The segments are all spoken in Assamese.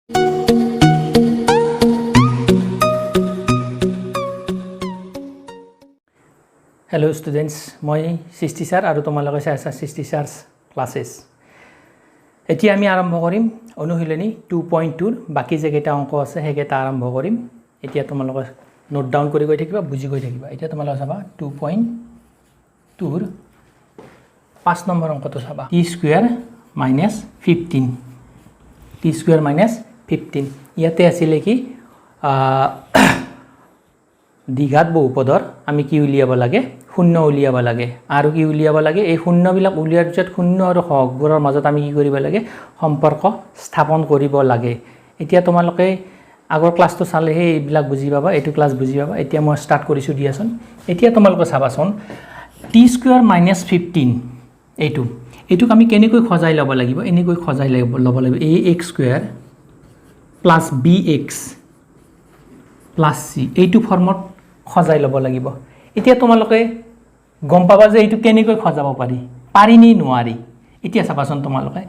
Hello students, মই সৃষ্টি স্যাৰ আৰু তোমালোকে চাই আছা সৃষ্টি স্যাৰস ক্লাसेस। এতিয়া আমি আৰম্ভ কৰিম অনুশীলনী 2.2 বাকি যে কেইটা অংক আছে হেকেটা আৰম্ভ কৰিম। এতিয়া তোমালোকে নোট ডাউন কৰি গৈ থাকিবা, বুজি গৈ থাকিবা। এতিয়া তোমালোকে চাবা 2.2 ৰ 5 নম্বৰ অংকটো চাবা। t স্কয়াৰ - 15 t স্কয়াৰ - 15 ইয়াতে আছিল কি দ্বিঘাত বহুপদৰ আমি কি উলিয়াব লাগে, শূন্য উলিয়াব লাগে। আৰু কি উলিয়াব লাগে, এই শূন্যবিলাক উলিয়াৰ পিছত শূন্য আৰু সহগবোৰৰ মাজত আমি কি কৰিব লাগে, সম্পৰ্ক স্থাপন কৰিব লাগে। এতিয়া তোমালোকে আগৰ ক্লাছটো চালেহে এইবিলাক বুজি পাবা, এইটো ক্লাছ বুজি পাবা। এতিয়া মই ষ্টাৰ্ট কৰিছোঁ দিয়াচোন। এতিয়া তোমালোকে চাবাচোন t স্কয়াৰ - 15 এইটোক আমি কেনেকৈ সজাই ল'ব লাগিব, এনেকৈ সজাই ল'ব লাগিব ax square plus bx plus c এইটো ফৰ্মত সজাই ল'ব লাগিব। এতিয়া তোমালোকে গম পাবা যে এইটো কেনেকৈ সজাব পাৰি নি নোৱাৰি। এতিয়া চাবাচোন তোমালোকে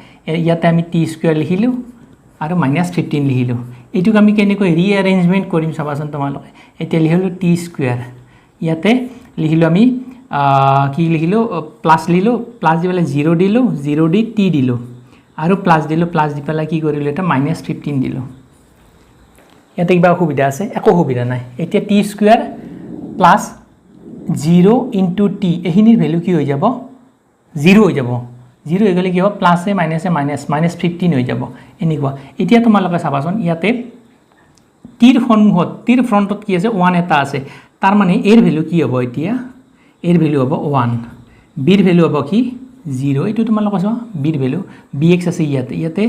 ইয়াতে আমি t স্কয়াৰ লিখিলোঁ আৰু -15 লিখিলোঁ। এইটোক আমি কেনেকৈ ৰিএৰেঞ্জমেণ্ট কৰিম চাবাচোন তোমালোকে। এতিয়া লিখিলোঁ t স্কয়াৰ, ইয়াতে লিখিলোঁ আমি কি লিখিলোঁ, প্লাছ লিলোঁ, প্লাছ দি পেলাই 0 দিলোঁ, 0 দি t দিলোঁ আৰু প্লাছ দিলোঁ, প্লাছ দি পেলাই কি কৰিলোঁ, এটা -15 দিলোঁ। ইয়াতে কিবা অসুবিধা আছে? একো অসুবিধা নাই। এতিয়া t square plus 0 into t এইখিনিৰ ভ্যালু কি হৈ যাব, 0 হৈ যাব। 0 হৈ গ'লে কি হ'ব, প্লাছে মাইনাছে মাইনাছ -15 হৈ যাব এনেকুৱা। এতিয়া তোমালোকে চাবাচোন ইয়াতে টিৰ সন্মুখত, টিৰ ফ্ৰণ্টত কি আছে, 1 এটা আছে। তাৰ মানে এৰ ভ্যালু কি হ'ব, এতিয়া এৰ ভ্যালু হ'ব 1, বিৰ ভ্যালু হ'ব কি 0। এইটো তোমালোকে চোৱা বিৰ ভ্যালু bx আছে, ইয়াতে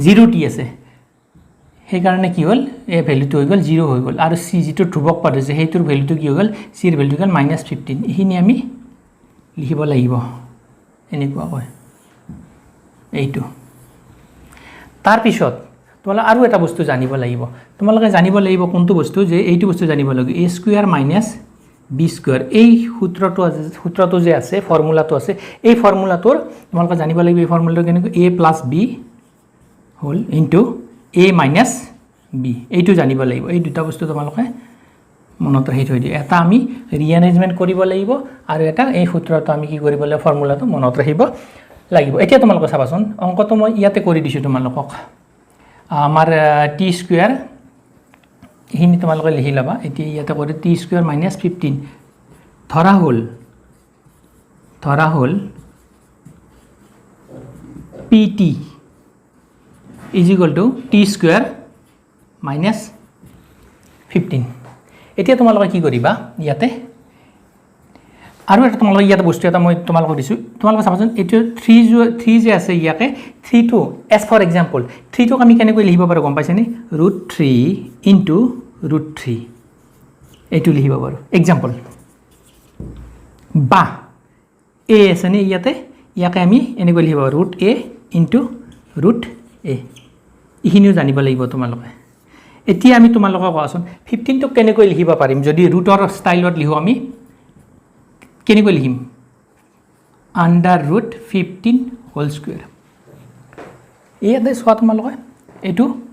0t আছে। সেইকাৰণে কি হ'ল, এই ভ্যালুটো হৈ গ'ল 0 হৈ গ'ল। আৰু c যিটো ধ্ৰুৱক পদ হৈছে সেইটোৰ ভ্যালুটো কি হৈ গ'ল, c ৰ ভ্যালুটো হ'ল -15। এইখিনি আমি লিখিব লাগিব এনেকুৱাকৈ এইটো। তাৰপিছত তোমালোকে আৰু এটা বস্তু জানিব লাগিব। তোমালোকে জানিব লাগিব কোনটো বস্তু, যে এইটো বস্তু জানিব লাগিব a স্কয়াৰ - b স্কয়াৰ। এই সূত্ৰটো যে আছে, ফৰ্মুলাটো আছে, এই ফৰ্মুলাটোৰ তোমালোকে জানিব লাগিব এই ফৰ্মুলাটো কেনেকৈ, a প্লাছ b হ'ল ইনটু a মাইনাছ b। এইটো জানিব লাগিব। এই দুটা বস্তু তোমালোকে মনত ৰাখি থৈ দিয়া। এটা আমি ৰিএৰেঞ্জমেণ্ট কৰিব লাগিব আৰু এটা এই সূত্ৰটো আমি কি কৰিব লাগিব, ফৰ্মুলাটো মনত ৰাখিব লাগিব। এতিয়া তোমালোকে চাবাচোন অংকটো মই ইয়াতে কৰি দিছোঁ তোমালোকক। আমাৰ t স্কয়াৰ এইখিনি তোমালোকে লিখি ল'বা। এতিয়া ইয়াতে কৰি t স্কয়াৰ - 15 ধৰা হ'ল pt is equal to t square - 15। এতিয়া তোমালোকে কি কৰিবা, ইয়াতে আৰু এটা তোমালোকে ইয়াতে বস্তু এটা মই তোমালোকক দিছোঁ। তোমালোকে চাবাচোন এইটো 3 যে আছে, ইয়াতে 3টো এজ ফৰ এক্সাম্পল 3টোক আমি কেনেকৈ লিখিব পাৰোঁ গম পাইছেনে, √3 ইনটু √3 এইটো লিখিব পাৰোঁ এক্সাম্পল। বা a আছেনে ইয়াতে, ইয়াকে আমি এনেকৈ লিখিব পাৰোঁ √a ইনটু √a। এইখিনিও জানিব লাগিব তোমালোকে। এতিয়া আমি তোমালোকে কোৱাচোন 15টোক কেনেকৈ লিখিব পাৰিম, যদি ৰুটৰ ষ্টাইলত লিখোঁ আমি কেনেকৈ লিখিম, √15 হোল স্কয়াৰ। ইয়াতে চোৱা তোমালোকে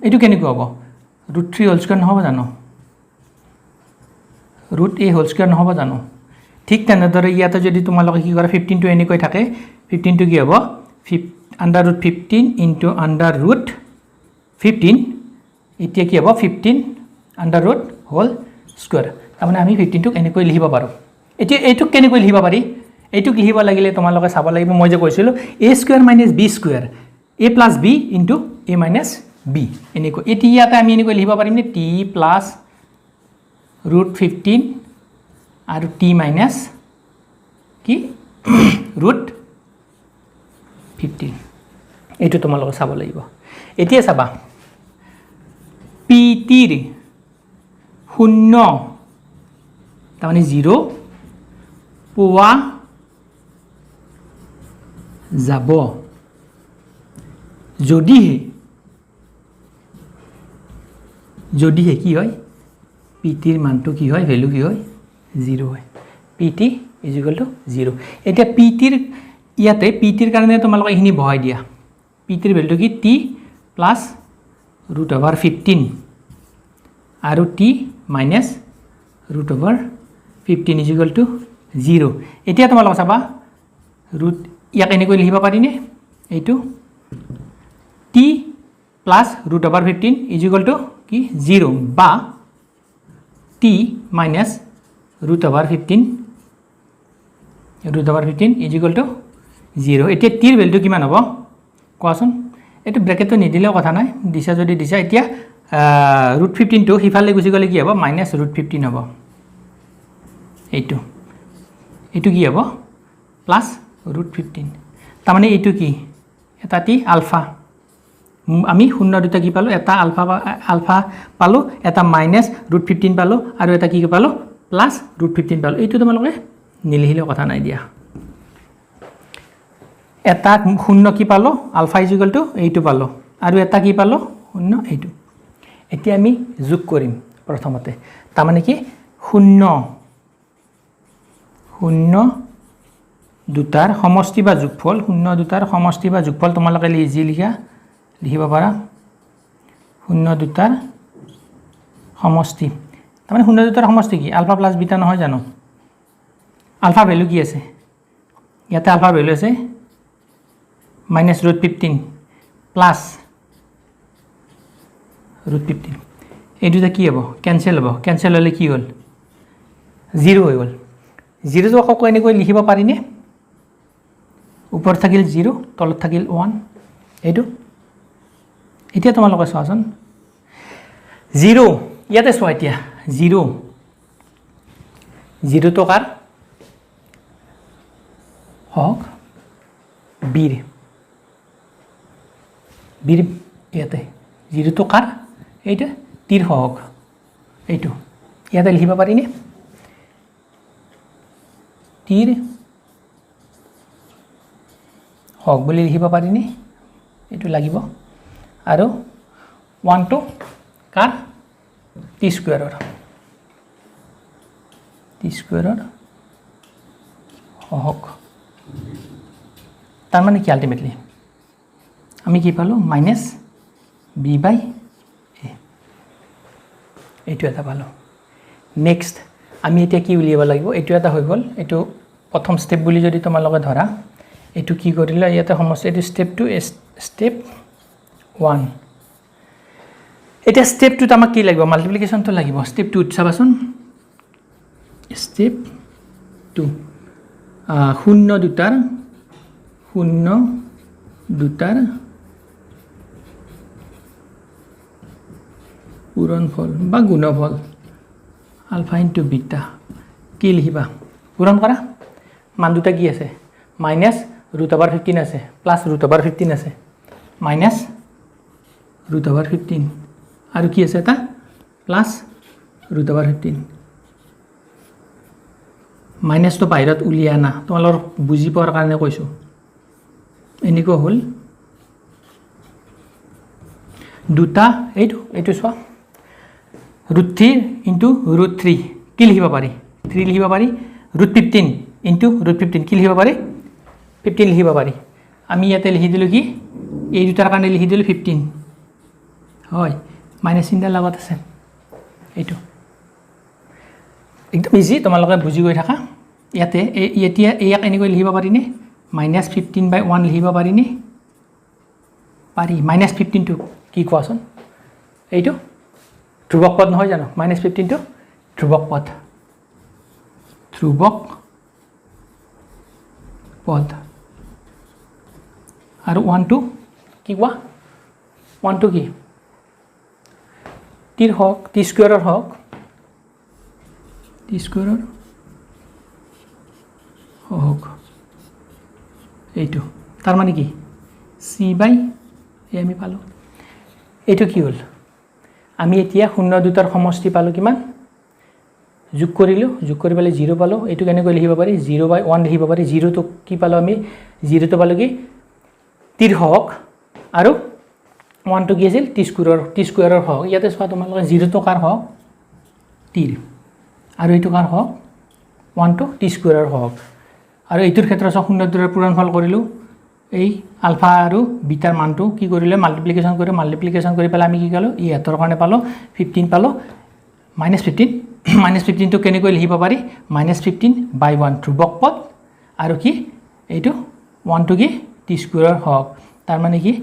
এইটো কেনেকৈ হ'ব, √3 হোল স্কয়াৰ নহ'ব জানো, √a হোল স্কয়াৰ নহ'ব জানো। ঠিক তেনেদৰে ইয়াতে যদি তোমালোকে কি কৰা, 15টো এনেকৈ থাকে, 15টো কি হ'ব, √15 ইনটু √15। এতিয়া কি হ'ব, 15 √ হোল স্কয়াৰ। তাৰমানে আমি 15টোক এনেকৈ লিখিব পাৰোঁ। এতিয়া এইটোক কেনেকৈ লিখিব পাৰি, এইটোক লিখিব লাগিলে তোমালোকে চাব লাগিব, মই যে কৈছিলোঁ a square - b square, a plus b into a minus b এনেকৈ। এতিয়া ইয়াতে আমি এনেকৈ লিখিব পাৰিমনে, t প্লাছ √15 আৰু t মাইনাছ কি √15। এইটো তোমালোকে চাব লাগিব। এতিয়া চাবা পিটিৰ 0 তাৰমানে 0 পোৱা যাব যদিহে কি হয়, পিটিৰ মানটো কি হয়, ভ্যালু কি হয়, 0 হয়। পিটি ইজ ইকুৱেল টু 0। এতিয়া পিটিৰ কাৰণে তোমালোকে এইখিনি বহাই দিয়া। পিটিৰ ভ্যালুটো কি, t প্লাছ ৰুট অভাৰ 15 আৰু T minus root over 15 is equal to 0 এতিয়া তোমালোকে চাবা ৰুট ইয়াক এনেকৈ লিখিব পাৰিনে এইটো T plus root over 15 is equal to কি 0 বা T minus root over 15 is equal to 0 এতিয়া টিৰ ভেলুটো কিমান হ'ব কোৱাচোন এইটো ব্ৰেকেটটো নিদিলেও কথা নাই দিছা যদি দিছা এতিয়া ৰুট 15টো সিফালে গুচি গ'লে কি হ'ব মাইনাছ ৰুট 15 হ'ব এইটো কি হ'ব প্লাছ ৰুট 15 তাৰমানে এইটো কি এটা টি আলফা আমি শূন্য দুটা কি পালোঁ এটা আলফা পালোঁ এটা মাইনাছ ৰুট 15 পালোঁ আৰু এটা কি পালোঁ প্লাছ ৰুট 15 পালোঁ এইটো তোমালোকে নিলিখিলেও কথা নাই দিয়া এটা শূন্য কি পালোঁ আলফা ইজ ইকুৱেল টু এইটো পালোঁ আৰু এটা কি পালোঁ শূন্য এইটো এতিয়া আমি যোগ কৰিম প্ৰথমতে তাৰমানে কি শূন্য দুটাৰ সমষ্টি বা যোগফল শূন্য দুটাৰ সমষ্টি বা যোগফল তোমালোকে ইজি লিখিব পাৰা শূন্য দুটাৰ সমষ্টি তাৰমানে শূন্য দুটাৰ সমষ্টি কি আলফা প্লাছ বিটা নহয় জানো আলফা ভেলু কি আছে ইয়াতে আলফা ভেলু আছে মাইনাছ ৰুট 15 প্লাছ ৰুট 15 এই দুটা কি হ'ব কেনচেল হ'লে কি হ'ল 0 হৈ গ'ল 0টো আকৌ এনেকৈ লিখিব পাৰিনে ওপৰত থাকিল 0 তলত থাকিল 1 এইটো এতিয়া তোমালোকে চোৱাচোন 0 ইয়াতে চোৱা এতিয়া 0 টকাৰ হওক বিৰ ইয়াতে 0 টকাৰ এইটো টিৰ হওক এইটো ইয়াতে লিখিব পাৰিনে টিৰ হওক বুলি লিখিব পাৰিনে এইটো লাগিব আৰু 1 টো কাৰ টি স্কুৱেৰৰ হওক তাৰমানে কি আল্টিমেটলি আমি কি পালোঁ মাইনাছ বি বাই এ এইটো এটা পালোঁ নেক্সট আমি এতিয়া কি উলিয়াব লাগিব এইটো এটা হৈ গ'ল এইটো প্ৰথম ষ্টেপ বুলি যদি তোমালোকে ধৰা এইটো কি কৰিলে ইয়াতে সমস্যা এইটো ষ্টেপ 1 এতিয়া ষ্টেপ 2ত আমাক কি লাগিব মাল্টিপ্লিকেশ্যনটো লাগিব ষ্টেপ 2ত চাবাচোন ষ্টেপ 2 শূন্য দুটাৰ পূৰণফল বা গুণফল আলফা ইনটু বিটা কি লিখিবা পূৰণ কৰা মান দুটা কি আছে মাইনাছ ৰুট অভাৰ 15 আছে প্লাছ ৰুট অভাৰ 15 আছে মাইনাছ ৰুট অভাৰ 15 আৰু কি আছে এটা প্লাছ ৰুট অভাৰ 15 মাইনাছটো বাহিৰত উলিয়াই আনা তোমালোকৰ বুজি পোৱাৰ কাৰণে কৈছোঁ এনেকুৱা হ'ল দুটা এইটো চোৱা ৰুট 3 ইনটু ৰুট 3 কি লিখিব পাৰি 3 লিখিব পাৰি ৰুট 15 ইনটু ৰুট 15 কি লিখিব পাৰি 15 লিখিব পাৰি আমি ইয়াতে লিখি দিলোঁ কি এই দুটাৰ কাৰণে লিখি দিলোঁ 15 হয় মাইনাছ চিন্তাৰ লগত আছে এইটো একদম ইজি তোমালোকে বুজি গৈ থাকা ইয়াতে এতিয়া ইয়াক এনেকৈ লিখিব পাৰিনে মাইনাছ 15 বাই 1 লিখিব পাৰিনে পাৰি মাইনাছ 15টো কি কোৱাচোন এইটো ধ্ৰুৱক পদ নহয় জানো মাইনাছ 15টো ধ্ৰুৱক পদ আৰু 1 টো কি কোৱা 1 টো কি টিৰ হওক টি স্কুৱেৰৰ হওক এইটো তাৰ মানে কি চি বাই এ আমি পালোঁ এইটো কি হ'ল আমি এতিয়া শূন্য দুটাৰ সমষ্টি পালোঁ কিমান যোগ কৰিলোঁ যোগ কৰি পেলাই 0 পালোঁ এইটো কেনেকৈ লিখিব পাৰি 0 বাই 1 লিখিব পাৰি 0টো কি পালোঁ আমি 0টো পালোঁ কি টিৰ হওক আৰু 1টো কি আছিল টি স্কুৱেৰৰ হওক ইয়াতে চোৱা তোমালোকে 0টো কাৰ হওক টিৰ আৰু এইটো কাৰ হওক 1টো টি স্কুৱেৰৰ হওক আৰু এইটোৰ ক্ষেত্ৰত চোৱা শূন্য দুটাৰ পূৰণফল কৰিলোঁ এই আলফা আৰু বিটাৰ মানটো কি কৰিলে মাল্টিপ্লিকেশ্যন কৰি পেলাই আমি কি ক'লোঁ ইহঁতৰ কাৰণে পালোঁ 15 পালোঁ -15 টো কেনেকৈ লিখিব পাৰি -15/1 ধ্ৰুৱক পদ আৰু কি এইটো 1 টো কি টি স্কুৱেৰৰ হওক তাৰ মানে কি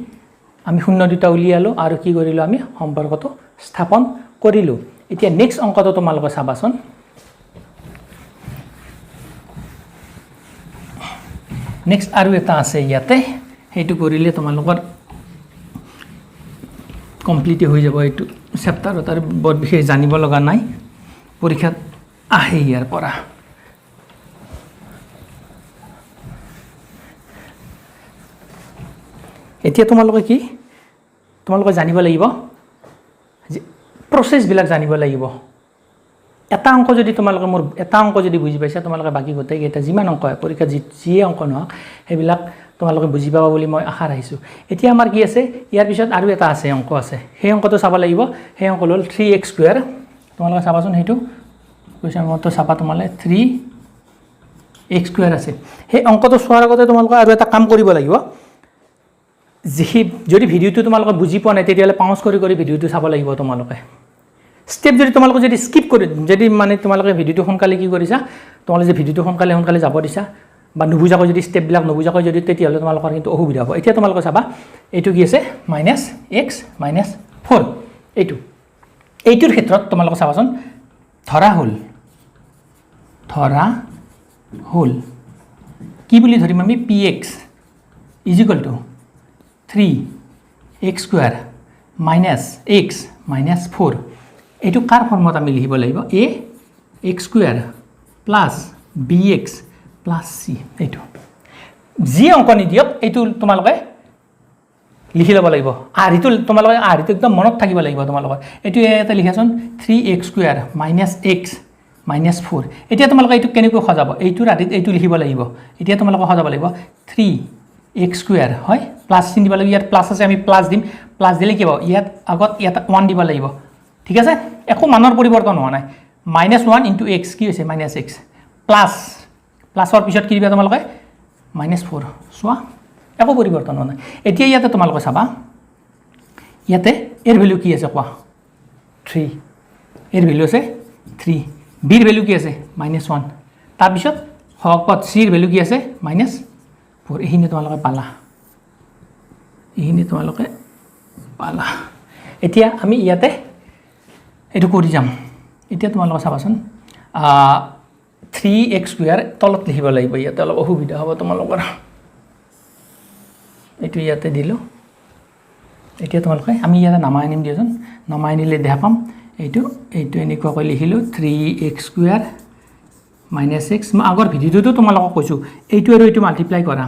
আমি শূন্য দুটা উলিয়ালোঁ আৰু কি কৰিলোঁ আমি সম্পৰ্কটো স্থাপন কৰিলোঁ এতিয়া নেক্সট অংকটো তোমালোকে চাবাচোন নেক্সট আৰু এটা আছে ইয়াতে সেইটো কৰিলে তোমালোকৰ কমপ্লিট হৈ যাব এইটো চেপ্টাৰত আৰু বৰ বিশেষ জানিব লগা নাই পৰীক্ষাত আহে ইয়াৰ পৰা এতিয়া তোমালোকে জানিব লাগিব যে প্ৰচেছবিলাক জানিব লাগিব এটা অংক যদি তোমালোকে মোৰ এটা অংক যদি বুজি পাইছা তোমালোকে বাকি গোটেইকেইটা যিমান অংক হয় পৰীক্ষাত যিয়ে অংক নহওক সেইবিলাক তোমালোকে বুজি পাবা বুলি মই আশা ৰাখিছোঁ এতিয়া আমাৰ কি আছে ইয়াৰ পিছত আৰু এটা আছে অংক আছে সেই অংকটো চাব লাগিব সেই অংক হ'ল 3x² তোমালোকে চাবাচোন সেইটো কুৱেশ্যন মতে চাবা তোমালোকে 3x² আছে সেই অংকটো চোৱাৰ আগতে তোমালোকে আৰু এটা কাম কৰিব লাগিব যদি ভিডিঅ'টো তোমালোকে বুজি পোৱা নাই তেতিয়াহ'লে পাউজ কৰি ভিডিঅ'টো চাব লাগিব তোমালোকে স্টেপ যদি তোমালোকে যদি স্কিপ কৰি যদি মানে তোমালোকে ভিডিঅ'টো সোনকালে কি কৰিছা তোমালোকে যে ভিডিঅ'টো সোনকালে যাব দিছা বা নুবুজাকৈ যদি ষ্টেপবিলাক নুবুজাকৈ যদি তেতিয়াহ'লে তোমালোকৰ কিন্তু অসুবিধা হ'ব এতিয়া তোমালোকে চাবা এইটো কি আছে -x -4 এইটোৰ ক্ষেত্ৰত তোমালোকে চাবাচোন ধৰা হ'ল কি বুলি ধৰিম আমি px = 3x² - x - 4 এইটো কাৰ ফৰ্মত আমি লিখিব লাগিব ax² + bx + c এইটো যি অংক নিদিয়ক এইটো তোমালোকে লিখি ল'ব লাগিব আৰু এইটো তোমালোকে একদম মনত থাকিব লাগিব তোমালোকৰ এইটো এটা লিখাচোন 3x² - x - 4 এতিয়া তোমালোকে এইটো কেনেকৈ সজাব এইটোৰ আদিত এইটো লিখিব লাগিব এতিয়া তোমালোকে সজাব লাগিব 3x² হয় প্লাছ চিন দিব লাগিব ইয়াত প্লাছ আছে আমি প্লাছ দিম প্লাছ দিলে কি হ'ব ইয়াত আগত ইয়াত 1 দিব লাগিব ঠিক আছে একো মানৰ পৰিৱৰ্তন হোৱা নাই -1 * x কি হৈছে -x প্লাছৰ পিছত কি দিবা তোমালোকে -4 চোৱা একো পৰিৱৰ্তন হোৱা নাই এতিয়া ইয়াতে তোমালোকে চাবা ইয়াতে এৰ ভ্যালু কি আছে কোৱা 3 এৰ ভ্যালু আছে 3 বিৰ ভ্যালু কি আছে -1 তাৰ পিছত হওক পদ চিৰ ভ্যালু কি আছে -4 এইখিনি তোমালোকে পালা এতিয়া আমি ইয়াতে এইটো কৰি যাম এতিয়া তোমালোকে চাবাচোন 3x² তলত লিখিব লাগিব ইয়াতে অলপ অসুবিধা হ'ব তোমালোকৰ এইটো ইয়াতে দিলোঁ এতিয়া তোমালোকে আমি ইয়াতে নামাই আনিম দিয়াচোন নামাই আনিলে দেখা পাম এইটো এনেকুৱাকৈ লিখিলোঁ 3x² - x মই আগৰ ভিডিঅ'টো তোমালোকক কৈছোঁ এইটো আৰু এইটো মাল্টিপ্লাই কৰা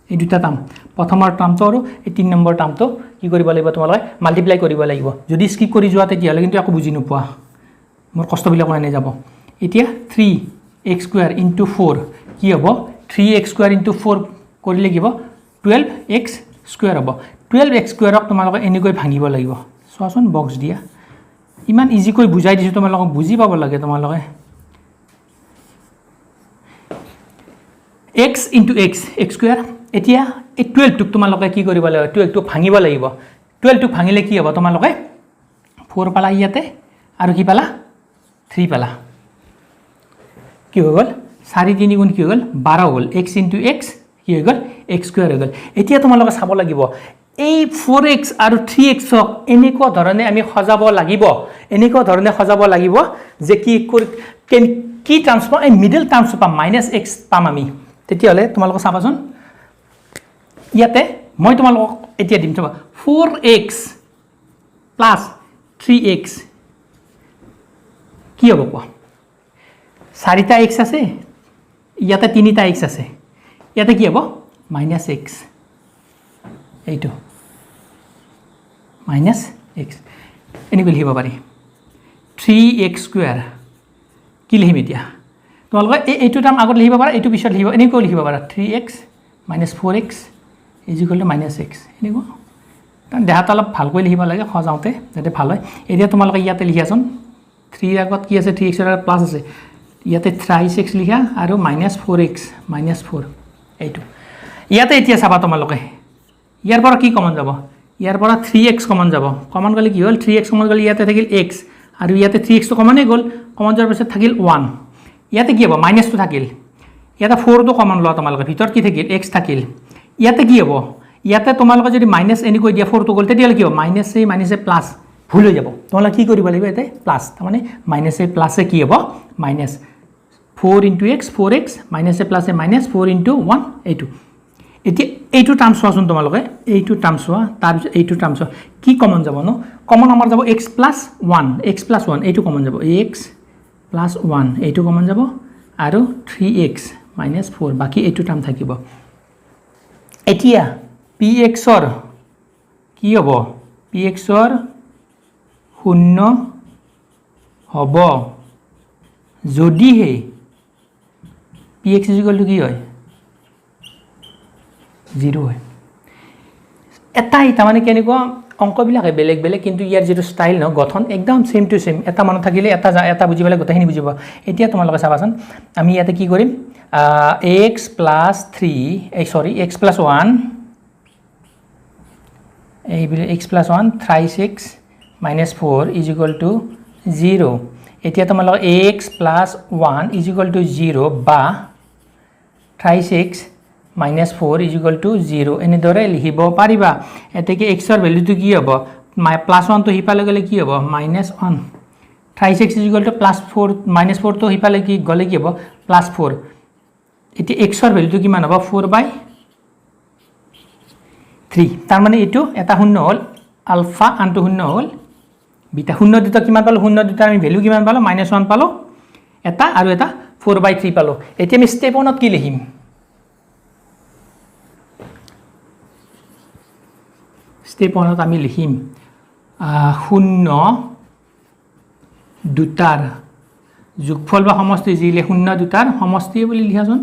এই দুটা টাৰ্ম প্ৰথমৰ টাৰ্মটো আৰু এই 3 নম্বৰ টাৰ্মটো কি কৰিব লাগিব তোমালোকে মাল্টিপ্লাই কৰিব লাগিব যদি স্কিপ কৰি যোৱা তেতিয়াহ'লে কিন্তু একো বুজি নোপোৱা মোৰ কষ্টবিলাক এনে যাব এতিয়া 3x² * 4 কি হ'ব 3x² * 4 কৰিলে কি হ'ব 12x² হ'ব 12x² তোমালোকে এনেকৈ ভাঙিব লাগিব চোৱাচোন বক্স দিয়া ইমান ইজিকৈ বুজাই দিছোঁ তোমালোকক বুজি পাব লাগে তোমালোকে x * x² এতিয়া এই 12 টোক তোমালোকে কি কৰিব লাগিব 12 টোক ভাঙিব লাগিব 12 টোক ভাঙিলে কি হ'ব তোমালোকে 4 পালা ইয়াতে আৰু কি পালা 3 পালা কি হৈ গ'ল 4 3 গুণ কি হৈ গ'ল 12 হ'ল x * x কি হৈ গ'ল x² হৈ গ'ল এতিয়া তোমালোকে চাব লাগিব এই 4x আৰু 3x ক এনেকুৱা ধৰণে আমি সজাব লাগিব যে কি টাৰ্মছ পাম এই মিডল টাৰ্মছ পাম -x পাম আমি তেতিয়াহ'লে তোমালোকে চাবাচোন ইয়াতে মই তোমালোকক এতিয়া দিম চাবা 4x + 3x কি হ'ব কোৱা 4টা x আছে ইয়াতে 3টা x আছে ইয়াতে কি হ'ব -x এইটো -x এনেকৈ লিখিব পাৰি 3x² কি লিখিম এতিয়া তোমালোকে এইটো টাৰ্ম আগত লিখিব পাৰা এইটো পিছত লিখিব এনেকৈ লিখিব পাৰা 3x - 4x = -x এনেকুৱা দেখাত অলপ ভালকৈ লিখিব লাগে সজাওঁতে যাতে ভাল হয় এতিয়া তোমালোকে ইয়াতে লিখাচোন 3 আগত কি আছে 3x ৰ প্লাছ আছে ইয়াতে 3x লিখা আৰু -4x - 4 এইটো ইয়াতে এতিয়া চাবা তোমালোকে ইয়াৰ পৰা কি কমন যাব ইয়াৰ পৰা 3x কমন যাব কমন গ'লে কি হ'ল 3x কমন গ'লে ইয়াতে থাকিল x আৰু ইয়াতে 3x তো কমনে গ'ল কমন যোৱাৰ পিছত থাকিল 1 ইয়াতে কি হ'ব মাইনাসটো থাকিল ইয়াতে 4 তো কমন লোৱা তোমালোকে ভিতৰত কি থাকিল x থাকিল ইয়াতে কি হ'ব ইয়াতে তোমালোকে যদি মাইনাস এনি কৈ দিয়া 4 তো গ'ল তেতিয়ালে কি হ'ব মাইনাস এ প্লাস ভুল হৈ যাব তোমালোকে কি কৰিব লাগিব এতে প্লাস তাৰ মানে মাইনাস এ প্লাস এ কি হ'ব minus 4 into x 4x minus a plus a minus 4 into 1 এইটো এতিয়া এইটো টার্মস হোৱাচোন তোমালোকে এইটো টাৰ্মস হোৱা তাৰ পিছত এইটো টাৰ্মস কি কমন যাব ন কমন আমাৰ যাব x plus 1 এইটো কমন যাব x plus 1 এইটো কমন যাব আৰু 3x minus 4 বাকি এইটো টাৰ্ম থাকিব এতিয়া px ৰ কি হ'ব px ৰ 0 হ'ব যদিহে px is equal to কি হয় 0 হয় এটাই তাৰমানে কেনেকুৱা অংকবিলাকে বেলেগ বেলেগ কিন্তু ইয়াৰ যেটো ষ্টাইল ন গঠন একদম সেম টু সেম এটা মনত থাকিলে এটা বুজি পালে গোটেইখিনি বুজিব এতিয়া তোমালোকে চাবাচোন আমি ইয়াতে কি কৰিম x plus 3 x plus 1 এই x plus 1 thrice x minus 4 is equal to 0 এতিয়া তোমালোকে x plus 1 is equal to 0 বা thrice x minus 4 is equal to 0 এনেদৰে লিখিব পাৰিবা এতেকে x ৰ ভ্যালুটো কি হ'ব প্লাস 1 তো হিপালে গলে কি হ'ব minus 1 thrice x is equal to plus 4 minus 4 তো হিপালে কি গলে কি হ'ব plus 4 এতি x ৰ ভ্যালুটো কিমান হ'ব 4/3 তাৰ মানে এটো এটা শূন্য হল আলফা আনটো শূন্য হল বিটা শূন্য দুটা কিমান পালো শূন্য দুটা আমি ভ্যালু কিমান পালো -1 পালো এটা আৰু এটা 4/3 পালো এতিয়া আমি স্টেপ 1 ত কি লিখিম স্টেপ 1 ত আমি লিখিম শূন্য দুটাৰ যোগফল বা সমষ্টি জিলে শূন্য দুটাৰ সমষ্টি বুলি লিখাছোন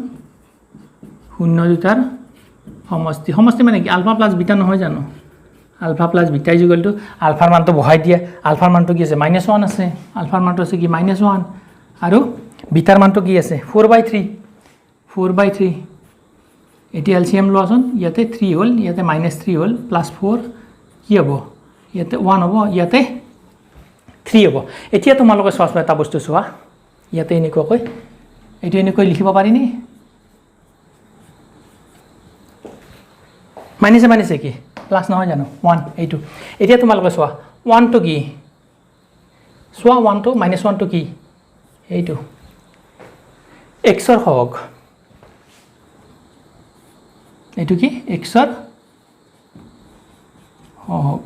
শূন্য দুটাৰ সমষ্টি মানে কি আলফা প্লাস বিটা নহয় জানো alpha plus beta is equal to alpha মান তো বহাই দিয়া alpha মান তো কি আছে -1 আছে alpha মান তো আছে কি -1 আৰু বিটাৰ মান তো কি আছে 4/3 এটি এলসিএম লওঁচোন ইয়াতে 3 হল ইয়াতে -3 হল +4 কি হ'ব ইয়াতে 1 হ'ব ইয়াতে 3 হ'ব এতিয়া তোমালোকে সহজভাৱে এটা বস্তু চোৱা ইয়াতে এনেকৈ লিখিব পাৰি নি মাইনাস কি প্লাস নহয় জানো 1 এইটো এতিয়া তোমালোকে চোৱা 1 তো কি চোৱা 1 তো -1 তো কি এইটো x ৰ হওক এইটো কি x ৰ হওক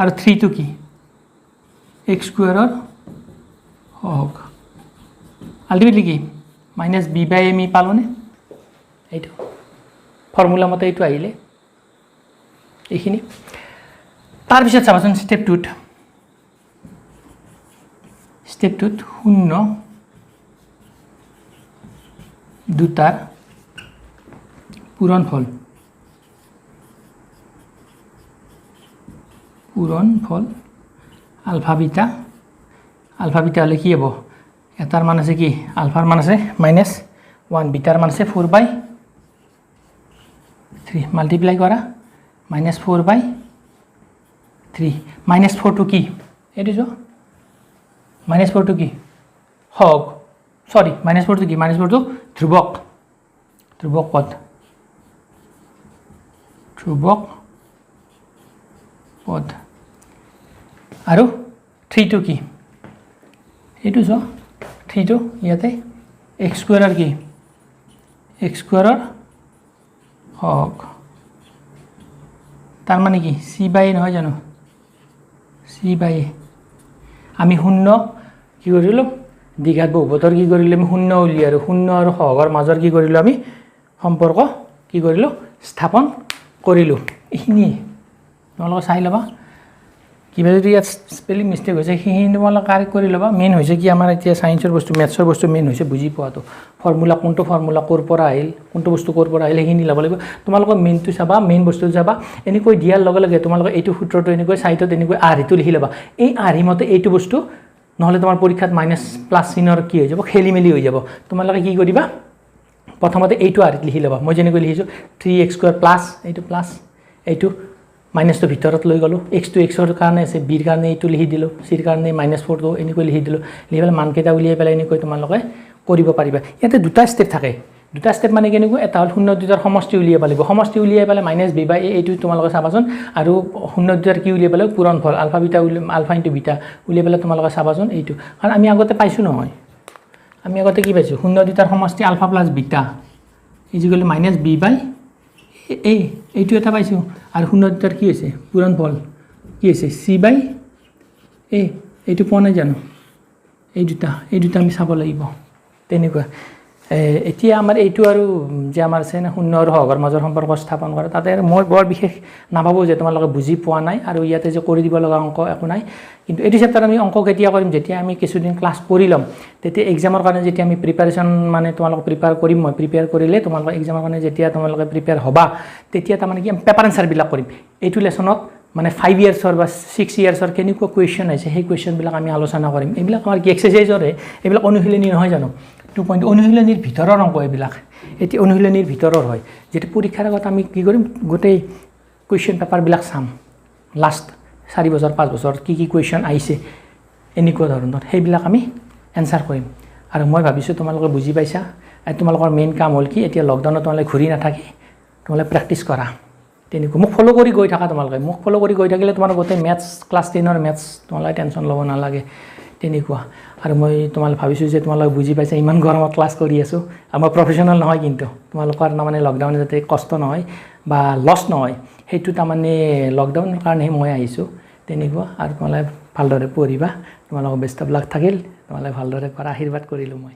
আৰু 3 তো কি x স্কয়াৰৰ হওক আলটিমেটলি কি -b/m পালোনে এইটো ফৰ্মুলা মতে এইটো আহিলে এইখিনি তাৰ পিছত চাবাচোন স্টেপ 2 শূন্য দুটাৰ পূৰণফল আলফা বিটা হলে কি হ'ব এটাৰ মান আছে কি আলফাৰ মান আছে -1 বিটাৰ মান আছে 4/3 মাল্টিপ্লাই কৰা -4/3 -4 to কি এটো যো -4 to কি হক সরি -4 to কি -4 to ধ্রুবক পদ আৰু 3 to কি এটো যো 3 to ইয়াতে x স্কয়াৰৰ কি x স্কয়াৰৰ হক তার মানে কি c/a নহয় জানো c/a আমি শূন্য কি কৰিলো দ্বিঘাত বহুপদৰ কি কৰিলো আমি শূন্য উলিয়াৰো শূন্য আৰু হৰৰ মাজৰ কি কৰিলো আমি সম্পৰ্ক কি কৰিলো স্থাপন কৰিলো এইখিনি তোমালোকে চাই লবা কিবা যদি ইয়াত স্পেলিং মিস্টেক হৈছে সেইখিনি তোমালোকে কাৰেক্ট কৰি লবা মেইন হৈছে কি আমাৰ এতিয়া সায়েন্সৰ বস্তু ম্যাথছৰ বস্তু মেইন হৈছে বুজি পোৱাটো ফৰ্মুলা কোনটো ফৰ্মুলা কৰ পৰা আহিল কোনটো বস্তু কৰ পৰা আহিল সেইখিনি ল'ব লাগিব তোমালোকে মেইনটো চাবা মেইন বস্তুটো চাবা এনেকৈ দিয়াৰ লগে লগে তোমালোকে এইটো সূত্ৰটো এনেকৈ সাইডত এনেকৈ আৰহিটো লিখি ল'বা এই আৰহি মতে এইটো বস্তু নহলে তোমাৰ পৰীক্ষাত মাইনাস প্লাস চিনৰ কি হৈ যাব খেলি মেলি হৈ যাব তোমালোকে কি কৰিবা প্ৰথমতে এইটো আৰ্ট লিখি ল'বা মই যেনেকৈ লিখিছোঁ 3x² প্লাছ এইটো প্লাছ এইটো মাইনাছটো ভিতৰত লৈ গ'লোঁ এক্সটো এক্সৰ কাৰণে আছে বিৰ কাৰণে এইটো লিখি দিলোঁ চিৰ কাৰণে -4টো এনেকৈ লিখি দিলোঁ লিখি পেলাই মানকেইটা উলিয়াই পেলাই এনেকৈ তোমালোকে কৰিব পাৰিবা ইয়াতে দুটা ষ্টেপ থাকে দুটা ষ্টেপ মানে কেনেকৈ এটা হ'ল 0 2টাৰ সমষ্টি উলিয়াব লাগিব সমষ্টি উলিয়াই পেলাই -b/a এইটো তোমালোকে চাবাচোন আৰু 0 2টাৰ কি উলিয়াই পেলাই পূৰণ ফল alpha beta alpha into beta উলিয়াই পেলাই তোমালোকে চাবাচোন এইটো কাৰণ আমি আগতে পাইছোঁ নহয় আমি আগতে কি পাইছোঁ 0 2টাৰ সমষ্টি ULFA plus beta is equal -b/a এইটো এটা পাইছোঁ আৰু 0 2টাৰ কি হৈছে পূৰণ ফল কি হৈছে c/a এইটো পোৱা নাই জানো এই দুটা আমি চাব লাগিব তেনেকুৱা এতিয়া আমাৰ এইটো আৰু যে আমাৰ আছে না 0 আৰু হৰৰ মাজৰ সম্পৰ্ক স্থাপন কৰে তাতে মই বৰ বিশেষ নাভাবোঁ যে তোমালোকে বুজি পোৱা নাই আৰু ইয়াতে যে কৰি দিব লগা অংক একো নাই কিন্তু এইটো চেপ্টাৰ আমি অংক কেতিয়া কৰিম যেতিয়া আমি কিছুদিন ক্লাছ কৰি ল'ম তেতিয়া এক্সামৰ কাৰণে যেতিয়া আমি প্ৰিপাৰেশ্যন মানে তোমালোক প্ৰিপেয়াৰ কৰিম মই প্ৰিপেয়াৰ কৰিলে তোমালোক এক্সামৰ কাৰণে যেতিয়া তোমালোকে প্ৰিপেয়াৰ হ'বা তেতিয়া তাৰমানে কি পেপাৰ এনচাৰবিলাক কৰিম এইটো লেচনত মানে 5 ইয়াৰ্ছৰ বা 6 ইয়াৰ্ছৰ কেনেকুৱা কুৱেশ্যন আছে সেই কুৱেশ্যনবিলাক আমি আলোচনা কৰিম এইবিলাক আমাৰ কি এক্সাৰচাইজৰে এইবিলাক অনুশীলনী নহয় জানো 2 পইণ্ট অনুশীলনীৰ ভিতৰৰ অংক এইবিলাক এতিয়া অনুশীলনীৰ ভিতৰৰ হয় যেটা পৰীক্ষাৰ আগত আমি কি কৰিম গোটেই কুৱেশ্যন পেপাৰবিলাক চাম লাষ্ট 4 বছৰ 5 বছৰ কি কুৱেশ্যন আহিছে এনেকুৱা ধৰণৰ সেইবিলাক আমি এনচাৰ কৰিম আৰু মই ভাবিছোঁ তোমালোকে বুজি পাইছা আৰু তোমালোকৰ মেইন কাম হ'ল কি এতিয়া লকডাউনত তোমালোকে ঘূৰি নাথাকি তোমালোকে প্ৰেক্টিছ কৰা তেনেকুৱা মোক ফ'ল' কৰি গৈ থাকা তোমালোকে মোক ফ'ল' কৰি গৈ থাকিলে তোমাৰ গোটেই মেথছ ক্লাছ 10ৰ মেথছ তোমালোকে টেনশ্যন ল'ব নালাগে তেনেকুৱা আৰু মই তোমালোকে ভাবিছোঁ যে তোমালোকে বুজি পাইছা ইমান গৰমত ক্লাছ কৰি আছোঁ আৰু মই প্ৰফেশ্যনেল নহয় কিন্তু তোমালোকৰ তাৰমানে লকডাউন যাতে কষ্ট নহয় বা লছ নহয় সেইটো তাৰমানে লকডাউনৰ কাৰণেহে মই আহিছোঁ তেনেকুৱা আৰু তোমালোকে ভালদৰে পঢ়িবা তোমালোকৰ বেষ্ট অফ লাক থাকিল তোমালোকে ভালদৰে কৰা আশীৰ্বাদ কৰিলোঁ মই